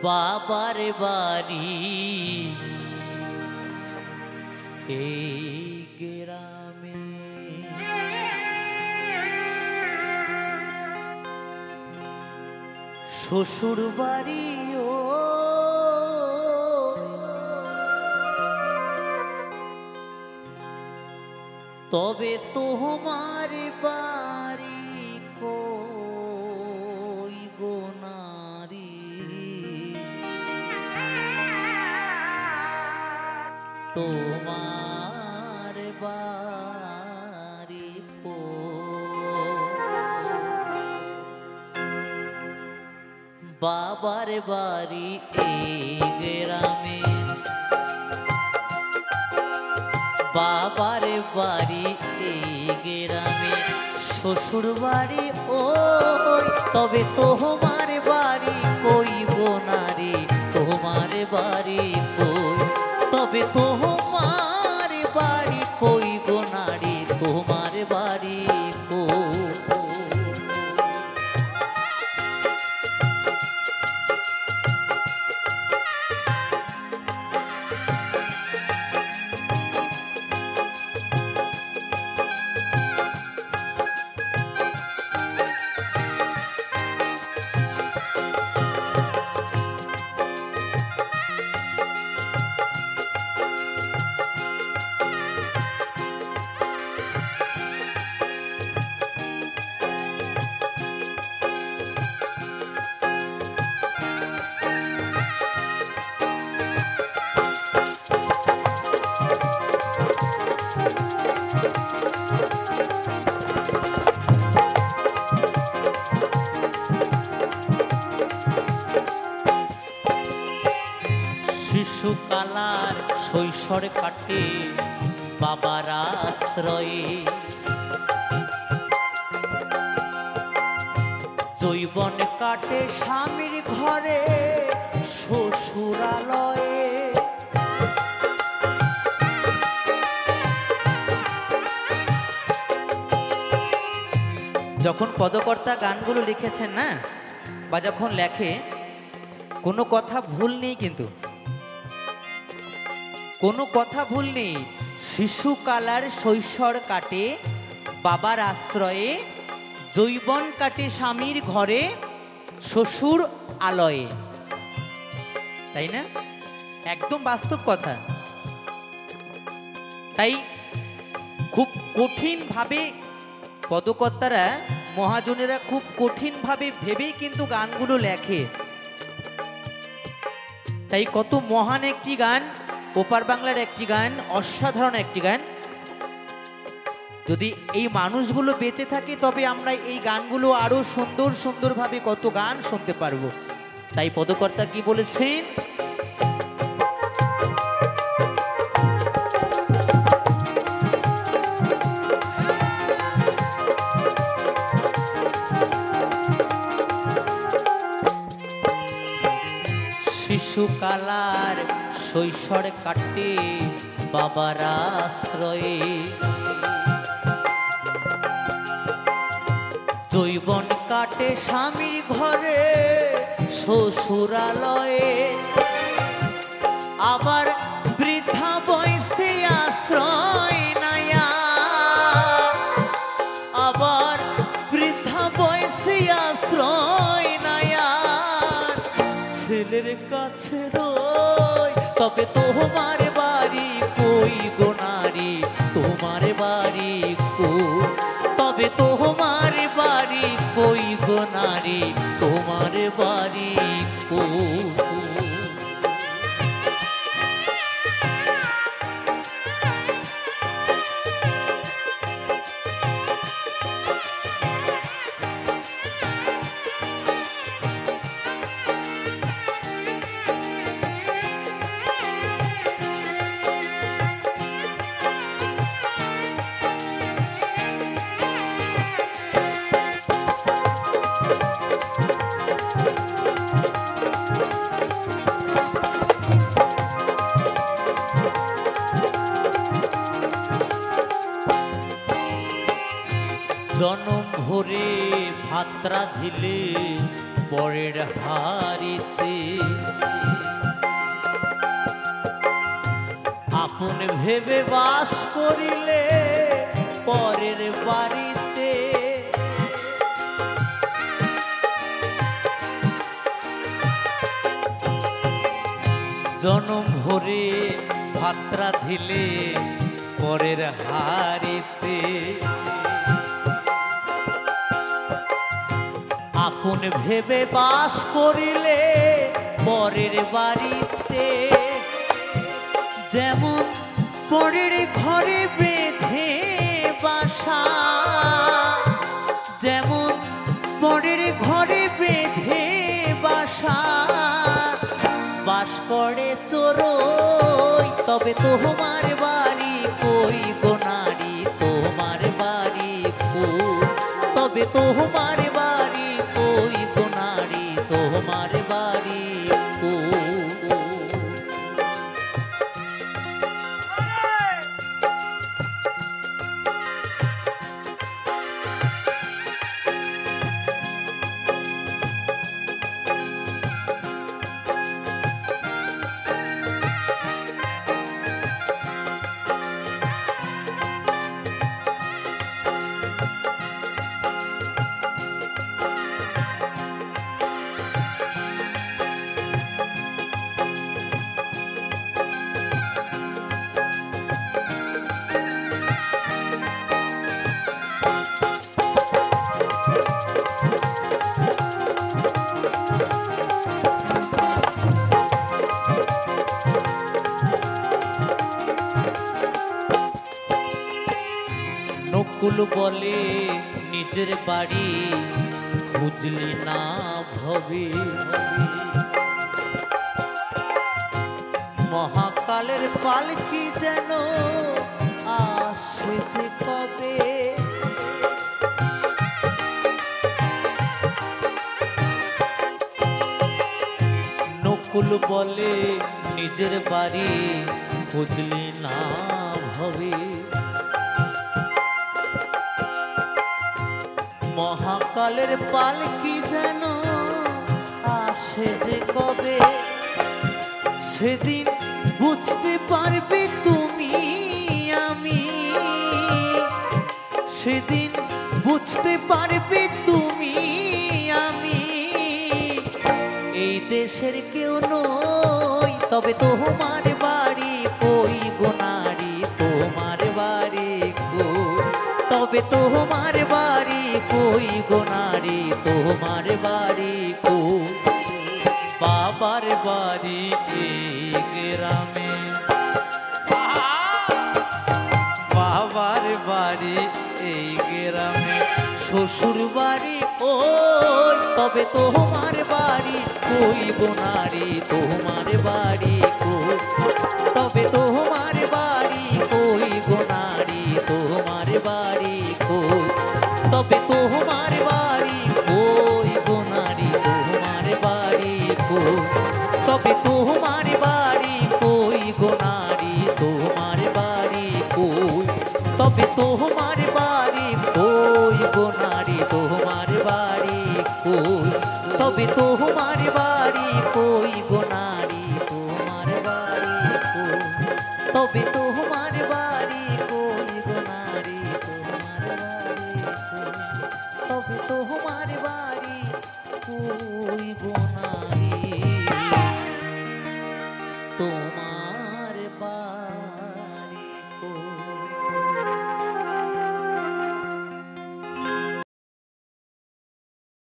বাবার বাড়ি এই গ্রামে, শ্বশুর বাড়িও তবে তোমার বাড়ি কই গো নারী, তোমার বাড়ি বাবার বাড়ি এই গ্রামে, বাবার বাড়ি এই গ্রামে, শ্বশুর বাড়ি ওই তবে তোমার বাড়ি কই গো নারী, তোমার বাড়ি কই তবে তোমার বাড়ি কই গো নারী, তোমার বাড়ি কই। শিশুকালার শৈশর কাটে বাবার আশ্রয়ে, যৌবন কাটে স্বামীর ঘরে শ্বশুরালয়ে, যখন পদকর্তা গানগুলো লিখেছেন না বা যখন লেখে কোনো কথা ভুল নেই, কিন্তু কোনো কথা ভুল নেই। শিশুকালার শৈশর কাটে বাবার আশ্রয়ে, যৌবন কাটে স্বামীর ঘরে শ্বশুর আলয়ে, তাই না? একদম বাস্তব কথা। তাই খুব কঠিনভাবে পদকর্তারা মহাজনেরা খুব কঠিনভাবে ভেবেই কিন্তু গানগুলো লেখে। তাই কত মহান একটি গান, ওপার বাংলার একটি গান, অসাধারণ একটি গান। যদি এই মানুষগুলো বেঁচে থাকে তবে আমরা এই গানগুলো আরো সুন্দর সুন্দরভাবে কত গান শুনতে পারবো। তাই পদকর্তা কি বলেছেন? শিশুকালার শৈশর কাটে বাবার আশ্রয়ে, যৌবন কাটে স্বামীর ঘরে শ্বশুরালয়ে, আবার বৃদ্ধা বয়সে আশ্রয় নায়া, আবার বৃদ্ধা বয়সে আশ্রয় নায়া, ছেলের কাছে রই তবে তোমার বাড়ি কই গো নারী, তোমার বাড়ি কই তবে তোমার বাড়ি কই গো নারী, তোমার বাড়ি কই। জনম ভরে ভাত রাঁধিলে পরের হাড়িতে, আপন ভেবে বাস করিলে পরের বাড়িতে, জনম ভরে ভাত্রা ধিলে পরের হাড়িতে। আপন ভেবে বাস করিলে পরের বাড়িতে, যেমন পরের ঘরে বেঁধে বাসা, যেমন পরের ঘরে বেঁধে বাসা, বাস করে চোরই তবে তোমার বাড়ি কই গো নারী, তোমার বাড়ি কই, তবে তোমার বাড়ি কই গো নারী, তোমার বাড়ি কই। নকুল বলে নিজের বাড়ি খুঁজলি না ভবে, মহাকালের পালকি যেন আসে যে কবে। নকুল বলে নিজের বাড়ি খুঁজলি না ভবে, মহাকালের পালকি যেন আসে যে কবে। সেদিন বুঝতে পারবে তুমি আমি, সেদিন বুঝতে পারবে তুমি আমি, এই দেশের কেউ নই তবে তোমার বাড়ি কই গো নারী, তোমার বাড়ি কই, তবে তোমার বাড়ি কই গো নারী, তোমার বাড়ি কই। বাবার বাড়ি এই গ্রামে, বাবার বাড়ি এই গ্রামে, শ্বশুর বাড়ি ওই তবে তোমার বাড়ি কই গো নারী, তোমার বাড়ি কই, তবে তোমার বাড়ি কই গো নারী, তোমার বাড়ি কই, তবে তোমার বাড়ি কই গো নারী, তোমার বাড়ি কই, তবে তোমার বাড়ি কই গো নারী, তোমার বাড়ি কই, তবে তোমার বাড়ি কই গো নারী, তোমার বাড়ি কই, তবে তোমার বাড়ি কই গো নারী, তোমার বাড়ি কই, তবে তোমার বাড়ি কই গো নারী, তোমার বাড়ি কই, তবে তোমার বাড়ি কই গো নারী, তোমার